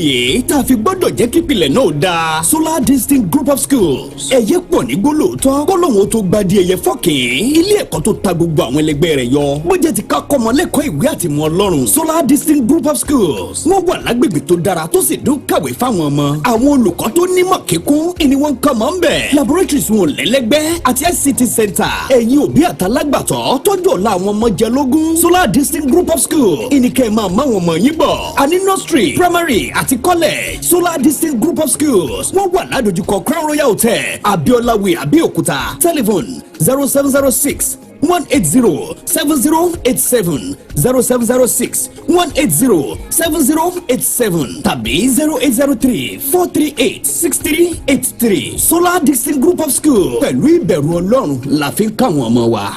èyí tá a fi gbọ́dọ̀ jẹ́ kí ìpìlẹ̀ náà dáa. Solar Distinct Group of Schools. ẹ̀yẹ pọ̀ ní gbólóòótọ́ kọ́lọ́hún tó gba di ẹ̀yẹ fọ́kìn. ilé ẹ̀kọ́ tó ta gbogbo àwọn ẹlẹgbẹ́ rẹ̀ yọ. bó jẹ́ ti ká kọ́mọ lẹ́kọ̀ọ́ ìwé àti mọ̀ ọlọ́run. Solar Distinct Group of Schools. wọ́n wà lágbègbè tó dára tó sì dún kàwé fáwọn ọmọ. àwọn olùkọ́ tó nímọ̀ kíkún ni wọ́n ń kọ́ mọ́ ń bẹ̀. laboratories wọn lẹ́lẹ́gbẹ́ àti ICT center. ẹ̀yin òbí àtàlágbàtọ́ tọ́jú ọ̀la àwọn ọmọ jẹ lógún. Solar Distinct Group of Schools. ìníkẹ́ máa máwọn ọmọ yín bọ̀. àní nursery primary àti college. Solar Distinct Group of Schools. wọ́n wà ládojúkọ Crown Royal Hotel Abiola Way Abeokuta. telephone 0706 180-7087 0706-180-7087 tàbí 0803-438-6383. Solar Distinct Group of Schools. pẹ̀lú ìbẹ̀rù Ọlọ́run la fi ń káwọn ọmọ wa.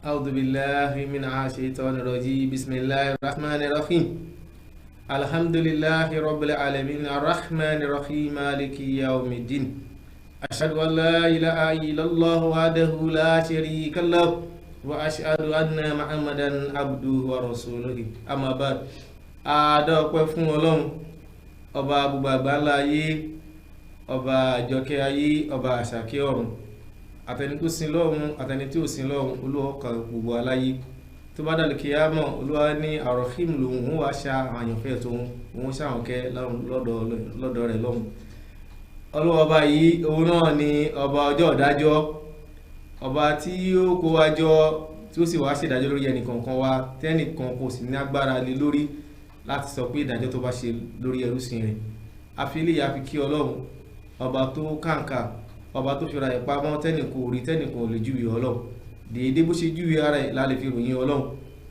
أعوذ بالله من الشيطان الرجيم بسم الله الرحمن الرحيم الحمد لله رب العالمين الرحمن الرحيم مالك يوم الدين أشهد أن لا إله إلا الله وحده لا شريك له وأشهد أن محمدا عبده ورسوله أما بعد adọ́pẹ́ fún Ọlọ́run ọba gbogbo àgbáńlá ayé ọba àjọkẹ́ ayé ọba àṣàkẹ́ ọ̀run àtẹni tó sin lọ́run àtẹni tí ò sin lọ́run Olúwa kan gbogbo aláyé tó bá dàlù kíyámọ̀ Olúwa ní àròhìm lòun òun wá ṣá àyànfẹ́ tóun òun ṣàwọn kẹ́ lọ́dọ̀ rẹ̀ lọ́hùn. Olúwa ọba yìí òun náà ni ọba ọjọ́ ìdájọ́, ọba tí ó kó wa jọ tí ó sì wá ṣèdájọ́ lórí ẹnìkọ̀ọ̀kan wa tẹ́nìkan kò sì ní agbára lé lórí láti sọ pé ìdájọ́ tó bá ṣe lórí ẹrúsìn rẹ̀. àfi àfi kí Ọlọ́run ọba tó kàǹkà, ọba tó fi ra ẹ̀ pamọ́ tẹ́nìkan ò rí tẹ́nìkan ò lè júwe Ọlọ́run déédéé bó ṣe júwe ara ẹ̀ lálẹ́ fi ròyìn Ọlọ́run.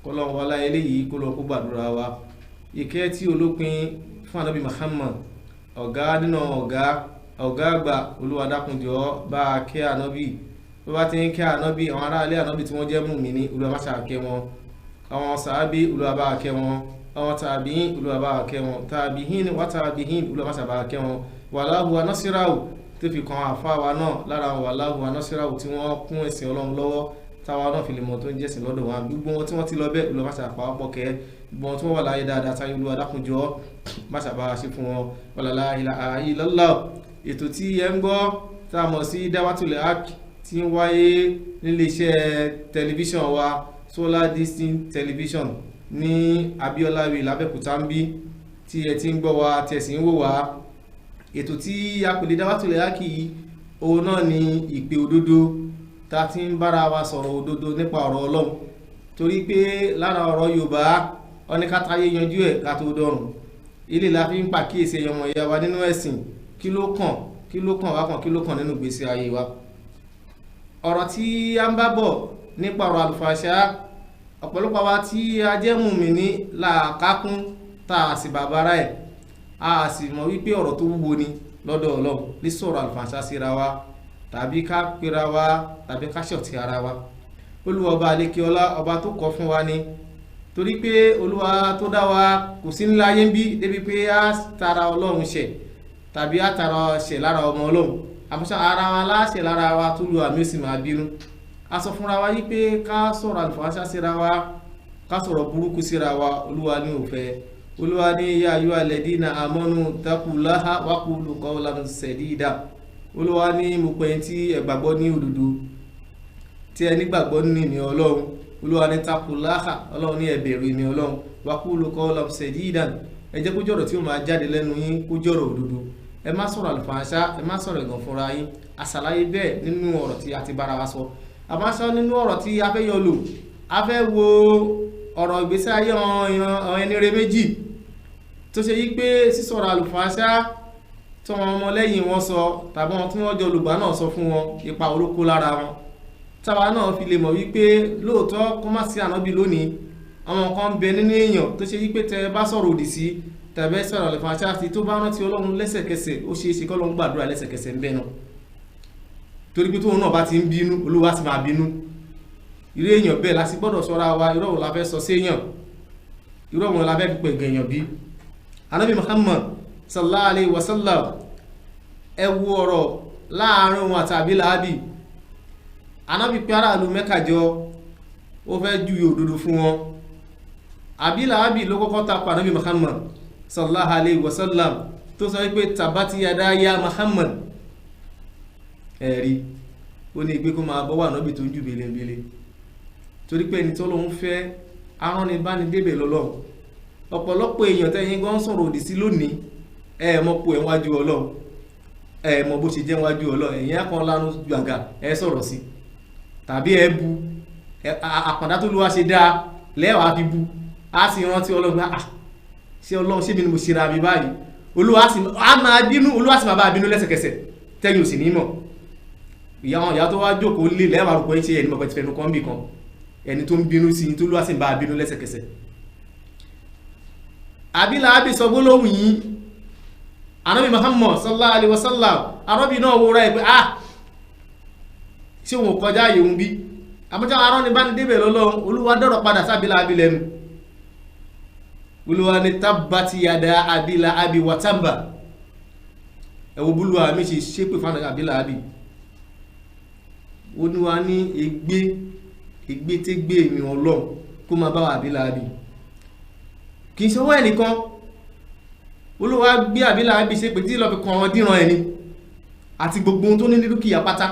kọ́lọ́run wa láyé léyìí kó lọ kó gbàdúrà wa. ìkẹ́ tí olópin fún Ànábì Muhammad ọ̀gá nínú ọ̀gá àgbà, Olúwa dákunjọ́ bá a kẹ́ Ànábì. bó bá ti ń kẹ́ Ànábì, àwọn aráalé Ànábì tí wọ́n jẹ́ mùmínì Olúwa má ṣe kẹ́ wọn, àwọn sàábí Olúwa bá a kẹ́ wọn, àwọn tàbíìn Olúwa bá a kẹ́ wọn, tàbíìn wá tàbíìn Olúwa má ṣe bá a kẹ́ wọn. wàláhù wa násíràwù tó fi kan àfáwa náà lára àwọn wàláhù wa násíràwù tí wọ́n kún ẹ̀sìn Ọlọ́run lọ́wọ́ táwa náà fi lè mọ̀ tó ń jẹ́sìn lọ́dọ̀ wọn. gbogbo wọn tí wọ́n ti lọ bẹ́ẹ̀ Olúwa má ṣe àpapọ̀ kẹ́, gbogbo wọn tí wọ́n wà láyé dáadáa táyé Olúwa dákunjọ́ má ṣe bá a ṣe fún wọn. wàlálà ilaha illallah. ètò tí ẹ ń gbọ́ tá a mọ̀ sí Dawatul Haq tí ń wáyé níléeṣẹ́ tẹlifíṣàn wa Solar Distinct Television ní Abiola Way l'Abẹ́òkúta ń bí tí ẹ ti ń gbọ́ wa tí ẹ sì ń wò wá. ètò tí a pè ní Dawatul Haq òun náà ni ìpè òdodo tá a ti ń bára wa sọ̀rọ̀ òdodo nípa ọ̀rọ̀ Ọlọ́run, torí pé lára ọ̀rọ̀ Yorùbá wọ́n ní ká táyé yanjú ẹ̀ ká tó dọ̀run. ilé la fi ń pàkíyèsí ẹ̀yàn ọmọ ìyá wa nínú ẹ̀sìn, kí ló kàn nínú ìgbésí ayé wa. ọ̀rọ̀ tí a ń bá bọ̀ nípa ọ̀rọ̀ àlùfàṣà, ọ̀pọ̀lọpọ̀ wa tí a jẹ́ mùmínì làákàkún tá a sì bàbára ẹ̀, a sì mọ̀ wípé ọ̀rọ̀ tó wúwo ni lọ́dọ̀ Ọlọ́run ní sọ̀rọ̀ àlùfàṣà síra wa tàbí ká pera wa tàbí ká ṣọ̀tì ara wa. Olúwa ọba àlékiọlá ọba tó kọ́ fún wa ni, torí pé Olúwa tó dá wa kò sí nílá ayé ń bí débi pé a tara Ọlọ́run ṣẹ̀ tàbí a tara ṣẹ̀ lára ọmọ Ọlọ́run, àmọ́ṣá ara wa láṣẹ̀ lára wa tó lu àmì ó sì máa bínú. a sọ fúnra wa yí pé ká sọ̀rọ̀ àlùfàṣà síra wa, ká sọ̀rọ̀ burúkú síra wa, Olúwa ní òfẹ́. Olúwa ní ya ayyuhal ladina amanu taqullaha wa qulu qawlan sadida. Olúwa ní mo pè yín tí ẹ gbàgbọ́ ní òdodo, tí ẹ nígbàgbọ́ ní ìní Ọlọ́run. Olúwa ní taqullaha, Ọlọ́run ní ẹ bẹ̀rù ìní Ọlọ́run, wa qulu qawlan sadida. ẹ jẹ́ kó jọ̀rọ̀ tí ó máa jáde lẹ́nu yín kó jọ̀rọ̀ òdodo. ẹ má sọ̀rọ̀ àlùfàṣà, ẹ má sọ̀rọ̀ ẹ̀gàn fúnra yín. àṣàlàyé bẹ́ẹ̀ nínú ọ̀rọ̀ tí a ti bára wa sọ. àmọ́ sọ nínú ọ̀rọ̀ tí a fẹ́ yọ lò, a fẹ́ wo ọ̀rọ̀ ìgbésí ayé àwọn ẹni rere méjì tó ṣe yí pé sísọ̀rọ̀ àlùfàṣà tí wọn ọmọlẹ́yìn wọn sọ tàbí wọn tí wọ́n jọ olùgbà náà sọ fún wọn ipa olóko lára wọn, táwa náà fi lè mọ̀ wípé lóòótọ́ kó má sí ànábì lónìí. àwọn kan bẹ nínú èèyàn tó ṣe yí pé tẹ bá sọ̀rọ̀ òdì sí tàbí sọ̀rọ̀ àlùfàṣà sí tó bá rántí Ọlọ́run lẹ́sẹ̀kẹsẹ̀ ó ṣeé ṣe kọ́ lọ́n gbàdúrà lẹ́sẹ̀kẹsẹ̀ ń bẹ náà, torí pé tóun náà bá ti ń bínú Olúwa sì máa bínú. irú èèyàn bẹ́ẹ̀ la sì gbọ́dọ̀ ṣọ́ra wa. irọ́ wo la fẹ́ sọ séèyàn, irọ́ wo la fẹ́ fi pẹ̀gàn èèyàn bí. Ànábì Muhammad sallallahu alayhi wa sallam, ẹ wo ọ̀rọ̀ láàrin wọn àti Àbí Láhábì. Ànábì pé aráàlú Mẹ́kà jọ, ó fẹ́ júwe òdodo fún wọn, Abi Lahabi ló kọ́kọ́ takò Ànábì Muhammad sallallahu alayhi wa sallam tó sọ wípé tabati yada ya Muhammad ẹ̀rí ó ní ìgbé kó máa bọ́ wà Ànábì tó ń jù belebele torí pé ẹni tó lóun fẹ́ aránibánidébẹ̀ lọ́lọ́run ọ̀pọ̀lọpọ̀ èèyàn tẹ́yìn gan sọ̀rọ̀ òdì sí lónìí mọ̀ pé ẹ̀wájú Ọlọ́run mọ̀ bó ṣe jẹ́ wájú Ọlọ́run ẹ̀yìn akọ́ lánú gbàgà sọ̀rọ̀ sí tàbí bu àpàdá tó ló wá ṣe dáa lẹ́wàá fi bu á sì rántí Ọlọ́run ṣé Ọlọ́run ṣé mi ni mo ṣe ra mi báyìí Olúwa sì máa bínú Olúwa sì máa bá bínú lẹ́sẹ̀kẹsẹ̀ tẹ́yìn ò sì ní mọ̀ ìyá tó wá jókòó lé lẹ́wàá rò pé ṣe ẹni mọ̀ pẹ̀tì fẹnu kan bì kan ẹni tó ń bínú sí tó Olúwa sì bá bínú lẹ́sẹ̀kẹsẹ̀. Abi Lahabi sọ gbólóhùn yìí Ànábì Muhammad sallallahu alaihi wasallam Ànábì náà wo rẹ̀ pé ṣé wọn kọjá ààyè òun bí àmọ́já arán ní bá ní débẹ̀ lọ́lọ́run Olúwa dọ̀rọ̀ padà sí Abi Lahabi lẹ́nu Olúwa ní tabbati yada Abi Lahabi wa tabba ẹ̀wọ̀ búlúwa mi ṣe ṣépè fún Abi Lahabi Olúwa ní ègbé tẹ́gbé mi Ọlọ́run kó máa bá Abi Lahabi kì í ṣọwọ́ ẹnìkan Olúwa gbé Abi Lahabi ṣe pé tí lọ fi kan àwọn díran ẹni àti gbogbo ohun tó ní dúkìá pátá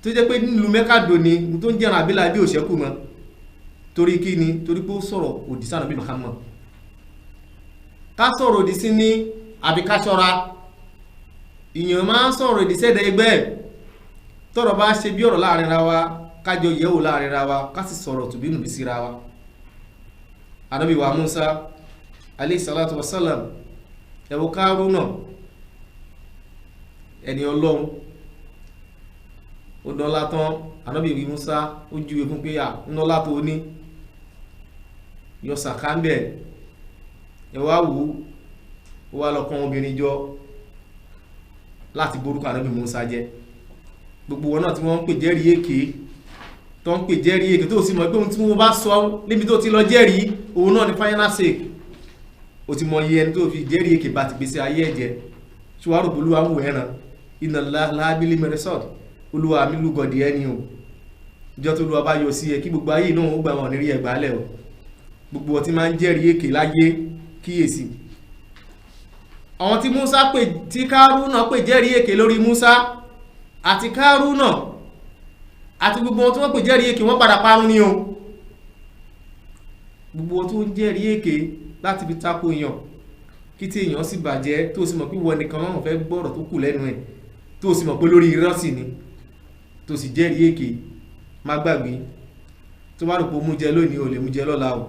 tó jẹ́ pé nílùú Mẹ́kà dòní tó ń jẹ́ràn Abi Lahabi ò ṣẹ́kù mọ́ torí kí ni torí pé ó sọ̀rọ̀ òdì sí Ànábì Muhammad ká sọ̀rọ̀ òdì sí ní àbí ká ṣọ́ra ìyàn máa ń sọ̀rọ̀ òdì sẹ́dẹ̀ ẹgbẹ́ tọ́rọ̀ bá ṣe bí ọ̀rọ̀ láàrin ra wa kájọ yẹ̀wò láàrin ra wa ká sì sọ̀rọ̀ tùbínú bí síra wa. Ànábì wa Musa alayhi salatu wassalam ẹ̀wò Kárúnà ẹni Ọlọ́run ó dọ́lá tán Ànábì wa Musa ó júwe fún pé ńlọ́lá tó ní yọ sàkámbẹ̀ ẹwà wù ó wá lọ kàn obìnrin jọ láti borúkọ Ànábì Musa jẹ́ gbogbo wọn náà tí wọ́n ń pè jẹ́rìí èké tó ń pè jẹ́rìí èké tó sì mọ̀ pé ohun tí wọ́n bá sọ níbi tó ti lọ jẹ́rìí òun náà ni final sake ó ti mọ iye ẹni tó fi jẹ́rìí èké bá ti gbèsè ayé ẹ̀jẹ̀ ṣùwárò bolúwa ń wò ẹ̀ràn iná lábílí mẹ́rẹ́sọ̀t Olúwa mi lúgọ̀dì ẹni o ìjọ tó Olúwa bá yọ sí ẹ kí gbogbo ayé náà ó gbà wọn nírí ẹgbàálẹ̀ o gbogbo ọtí máa ń jẹ́rìí èké láyé kíyèsí àwọn tí Musa pè tí Kárúnà pè jẹ́rìí èké lórí Musa àti Kárúnà àti gbogbo wọn tí wọ́n pè jẹ́rìí èké wọ́n padà parun ní o gbogbo wọn tó ń jẹ́rìí èké láti fi tako èèyàn kí tí èèyàn sì bàjẹ́ tó sì mọ̀ pé wọ́n nìkan máa fẹ́ gbọ́rọ̀ tó kù lẹ́nu ẹ̀ tó sì mọ̀ pé lórí irọ́ sì ni tó sì jẹ́rìí èké má gbàgbé tó bá rò pé mú jẹ lónìí ò lè mú jẹ lọ́la o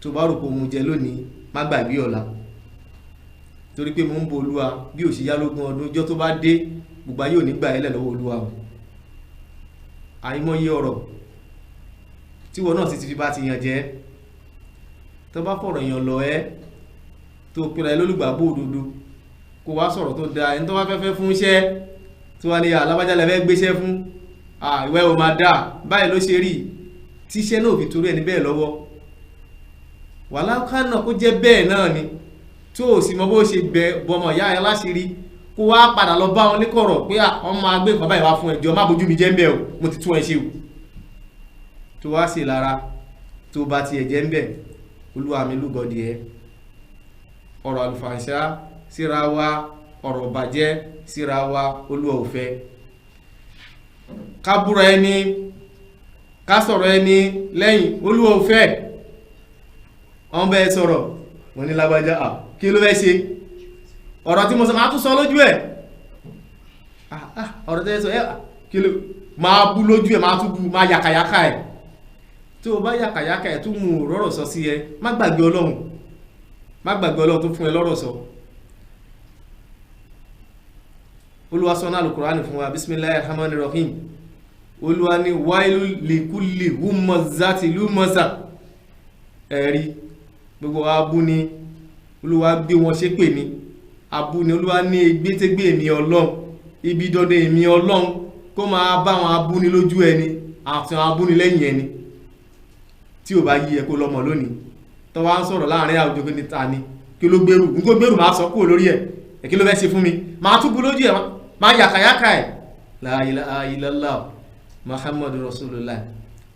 tó bá rò pé mú jẹ lónìí má gbàgbé ọ̀la torí pé mo ń bo Olúwa bí ò ṣe yá lógún ọdún ọjọ́ tó bá dé gbogbo ayé ò ní gbà ẹlẹ́ lọ́wọ́ Olúwa o àìmọye ọ̀rọ̀ tí wọn náà sì ti fi bá ti yàn jẹ́ tó bá fọ̀rọ̀ èèyàn lọ tó pèrè lólùgbàgbọ́ òdodo kó wá sọ̀rọ̀ tó dáa ẹni tó bá fẹ́fẹ́ fún iṣẹ́ tí wọ́n ní alábájá lẹ́fẹ́ gbéṣẹ́ fún ìwẹ́ o máa dáa báyìí ló ṣe rí tí iṣẹ́ náà fi torí ẹni bẹ́ẹ̀ lọ́wọ́ wàhálà kánà kó jẹ́ bẹ́ẹ̀ náà ni tó o sì mọ bó ṣe bẹ bọmọ ìyá ẹ láṣìírí kó wá padà lọ bá wọn níkọ̀rọ̀ pé ọmọ agbé nǹkan báyìí wá fún ẹjọ́ má bójú mi jẹ́ ń bẹ̀ o mo ti tún ẹ ṣe o tó wá sí lára tó bá ti ẹ̀jẹ̀ ń bẹ̀ Olúwa mi lúgọ̀dì ẹ ọ̀rọ̀ àlùfàǹṣá síra wa ọ̀rọ̀ bàjẹ́ síra wa Olúwa ò fẹ́ ká búra ẹni ká sọ̀rọ̀ ẹni lẹ́yìn Olúwa ò fẹ́ wọ́n bẹ́ẹ̀ sọ̀rọ̀ wọ́n ní lágbájá kí ló fẹ́ ṣe ọ̀rọ̀ tí mo sọ máa tún sọ lójú ẹ̀ ọ̀rọ̀ tẹ́ sọ kí ló máa bú lójú ẹ̀ máa tún bú máa yàkàyàkà ẹ̀ tó o bá yàkàyàkà ẹ̀ tún mú rọ́rọ̀ sọ sí ẹ má gbàgbé Ọlọ́run tó fún ẹ lọ́rọ̀ sọ Olúwa sọ náà Al-Qur'ani fún wa bismillahir rahmanir rahim Olúwa ní wáìlú likulli humazati lumaza ẹ̀rí gbogbo abú ni Olúwa gbé wọn ṣépè ní abú ni Olúwa ní gbétégbé èmi Ọlọ́run ibi dọdẹ èmi Ọlọ́run kó máa bá wọn abú ní lójú ẹni àti àwọn abú ní lẹ́yìn ẹni tí ò bá yí ẹ kó lọ́mọ lónìí tó wá ń sọ̀rọ̀ láàrin àwùjọ pé níta ni kí ló gbèrú nígbó gbèrú máa sọ kúrò lórí ẹ̀ kí ló fẹ́ ṣe fún mi máa tún bú lójú ẹ̀ máa yàkàyàkà ẹ̀ la ilaha illallah Muhammadu Rasulullah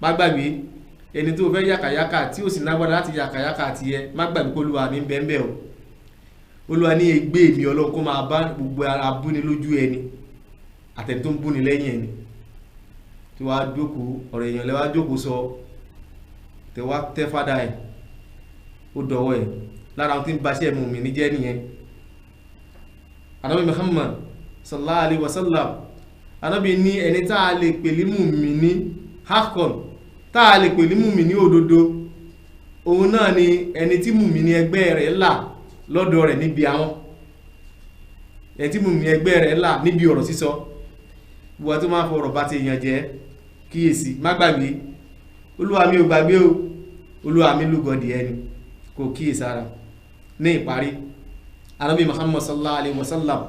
má gbàgbé ẹni tó fẹ́ yàkàyàkà tí ó sì lágbára láti yàkàyàkà tiẹ̀ má gbàgbé pé olúwa mi ń bẹ ń bẹ o olúwa ní ègbé mi ọlọ́run kó máa bá gbogbo abúni lójú ẹni àtẹni tó ń búni lẹ́yìn ẹni tí wàá jókòó ọ̀rọ̀ èèyàn lẹ́wàá jókòó sọ tẹ̀wá tẹ́ fádà ẹ̀ ó dọ̀wọ́ ẹ̀ lára àwọn tí ń baṣẹ́ mú mi ní jẹ́ nìyẹn. Ànábì Muhammad sallallahu alaihi wasallam Ànábì ní ẹni tá a lè pè ní mùmínì haqqan tá a lè pè ní mùmínì òdodo òun náà ni ẹni tí mùmínì ẹgbẹ́ rẹ̀ là lọ́dọ̀ rẹ̀ níbi àwọn ẹni tí mùmínì ẹgbẹ́ rẹ̀ là níbi ọ̀rọ̀ sísọ wọ́n tó máa fọ̀rọ̀ bá ti èèyàn jẹ́ kíyèsí má gbàgbé olúwa mi ò gbàgbé o olúwa mi lúgọ̀dì ẹni kò kíyèsára. Ní ìparí Ànábì Muhammad sallallahu alaihi wasallam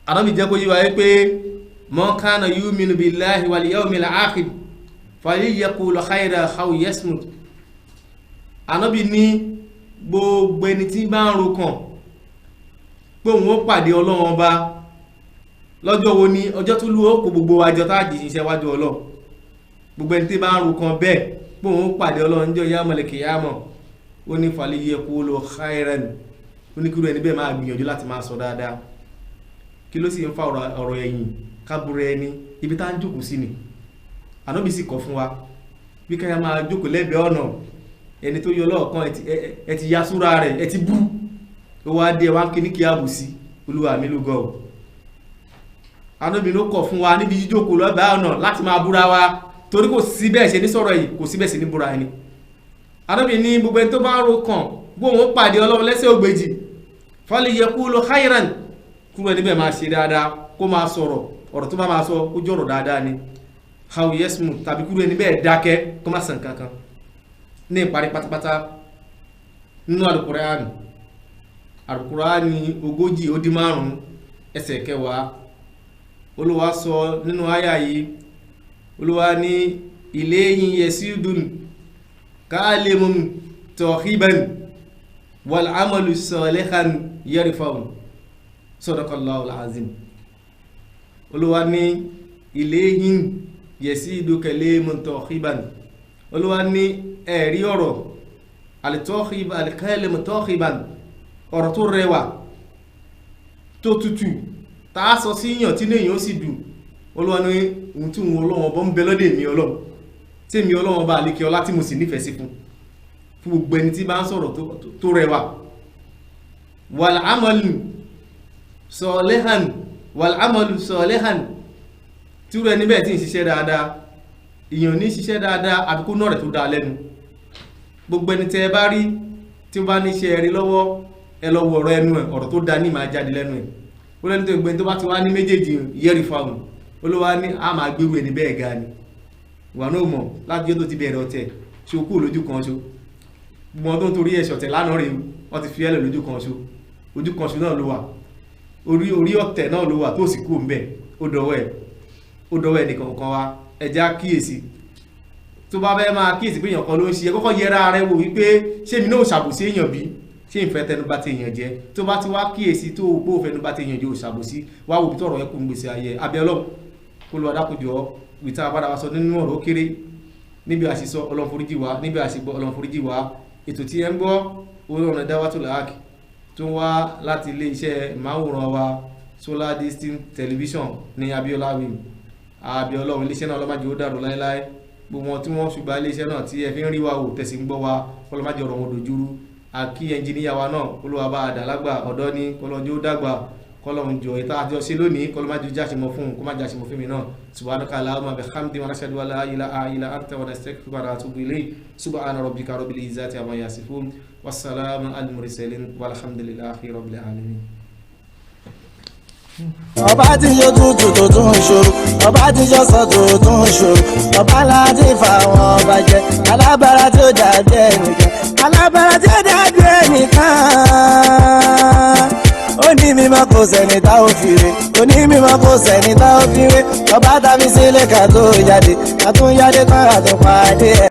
Ànábì jẹ́ kó yíwa pé man kana yu'minu billahi wal yawmil akhir falyaqul khayran aw yasmut. Ànábì ní gbogbo ẹni tí bá ń ro kàn pé òun ó pàdé Ọlọ́run ọba lọ́jọ́ wo ni ọjọ́ tó lú ó kó gbogbo àjọ tá àjì ṣiṣẹ́ wájú Ọlọ́run gbogbo ẹni tí bá ń ro kàn bẹ́ẹ̀ pé òun ó pàdé Ọlọ́run níjọ́ yawmal qiyamah ó ní falyaqul khayran ó ní kúrò ẹni bẹ́ẹ̀ máa gbìyànjú láti máa sọ dáadáa. Kí ló sì ń fa ọ̀rọ̀ ẹ̀yìn kábúrẹ́ ẹni ibi tá ń jókòó sí ni Ànábì sì kọ̀ fún wa bí káyà máa jókòó lẹ́bẹ̀ẹ́ ọ̀nà ẹni tó yọ lọ́ọ̀kan ẹ ti ya súra rẹ̀ ẹ ti bú ó wá dé wá ń kí ní kí á bù sí olúwa mi ló gọ́ ọ̀. Ànábì ló kọ̀ fún wa níbi jíjókòó lẹ́bẹ̀ẹ́ ọ̀nà láti máa búra wa torí kò sí bẹ́ẹ̀ ṣe ní sọ̀rọ̀ yìí kò sí bẹ́ẹ̀ ṣe ní búra ẹni. Ànábì ní gbogbo ẹni tó bá ń ro kàn gbóhùn pàdé Ọlọ́run lẹ́sẹ̀ ògbèjì falyaqulu khayran kúrò níbẹ̀ máa ṣe dáadáa kó máa sọ̀rọ̀ ọ̀rọ̀ tó bá máa sọ ó jọ̀rọ̀ dáadáa ni aw yasmut tàbí kúrò níbẹ̀ dákẹ́ kó má sàn kankan. Ní ìparí pátápátá nínú Al-Qur'ani 40 ẹsẹ̀ 10 Olúwa sọ nínú àyà yìí Olúwa ní ilayhi yasidun kalimun tawhiban wal amalu salihan yarfa'u sadaqallahul azim. Olúwa ní ilayhin yasidu kalimun tawhiban Olúwa ní ẹ̀rí ọ̀rọ̀ al-tawhib al-kalimu tawhiban ọ̀rọ̀ tó rẹwà tó tutù tá a sọ sí yàn tí léèyàn ó sì dùn. Olúwa ní ohun tí wọn Ọlọ́run ọba ń bẹ lọ́dẹ̀ mi Ọlọ́run tí èmi Ọlọ́run ọba àlékè ọlá tí mo sì nífẹ̀ẹ́ sí fún gbogbo ẹni tí bá ń sọ̀rọ̀ tó rẹwà. wal amalu salihan tí ó rẹ níbẹ̀ tí ń ṣiṣẹ́ dáadáa èèyàn ní ṣiṣẹ́ dáadáa àbíkú náà rẹ̀ tó dáa lẹ́nu. Gbogbo ẹni tẹ́ ẹ bá rí tí ó bá ní iṣẹ́ rí lọ́wọ́ ẹ lọ wo ọ̀rọ̀ ẹnu ẹ̀ ọ̀rọ̀ tó dáa ní máa jáde lẹ́nu ẹ̀. Ó lẹ́ni tó gbẹ́ni tó bá ti wá ní méjèèjì yẹ́rì fáwọn Olúwa ní a máa gbérú ẹni bẹ́ẹ̀ ga ni wà náà mọ̀ láti jẹ́ tó ti bẹ̀rẹ̀ ọ̀tẹ̀ ṣe okú lójú kan ṣo gbọ́n tó ń torí ẹ̀ṣọ̀ tẹ̀ lánàá rèé wọ́n ti fi ẹlẹ̀ lójú kan ṣo náà ló wà orí ọ̀tẹ̀ náà ló wà tó sì kú ń bẹ̀ ó dọwọ́ ẹ̀ nìkan kan wa ẹja kíyèsí tó bá fẹ́ máa kíyèsí pé èèyàn kan ló ń ṣe kọ́kọ́ yẹra rẹ wò wípé ṣé mi náà ṣàbòsí èèyàn bí ṣé ìfẹ́ tẹnu bá ti èèyàn jẹ tó bá ti wá kíyèsí tó o gbó fẹnu bá ti èèyàn jẹ ò ṣàbòsí wá wò bí tọ̀rọ̀ ẹ kú ń gbèsè ayẹ abẹ́ Ọlọ́run kó lọ adákùnjọ ìta àbára wa sọ nínú ọ̀rọ̀ kéré níbi àṣìṣọ Ọlọ́run foríjì wá níbi àṣìgbọ́ Ọlọ́run foríjì wá. Ètò tí ẹ ń gbọ́ Olórin Da'watul Haq tó ń wá láti ilé iṣẹ́ ìmáwòrán wa Solar Distinct Television ní Abiola wim Abiola iléeṣẹ́ náà ọlọ́mọdé ó dàrú láéláé gbogbo wọn tí wọ́n ṣùgbọ́n iléeṣẹ́ náà tí ẹ fi ń rí wa wò tẹ̀sí ń gbọ́ wa ọlọ́mọdé ọ̀rọ̀ wọn dojúrú àkí ẹnjìníyà wa náà Olúwa bá àdàlágbà ọ̀dọ́ ní kọlọ́njọ́ ó dàgbà kọlọ́run jọ ìta àjọ sí lónìí kọlọ́májú jáṣemọ̀ fún kó má jáṣemọ̀ fún mi náà subhanaka allahumma bihamdi wa nashhadu an la ilaha illa anta wa nastaghfiruka wa natubu ilayk subhana rabbika rabbil izzati amma yasifun wassalamu alal mursalin walhamdulillahi rabbil alamin. Ọba tí yóò tútù tó tún ṣòro ọba tí yóò sọ tó tún ṣòro ọba láti fa àwọn ọba jẹ alábàárà tí ó dàbí ẹnìkan alábàárà tí ó dàbí ẹnìkan ó ní mímọ́ kò sẹ́ni tá ò fi re ó ní mímọ́ kò sẹ́ni tá ò fi re ọba tàbí sílẹ̀ ká tó jáde ká tún jáde tán àtúnpàdé ẹ̀.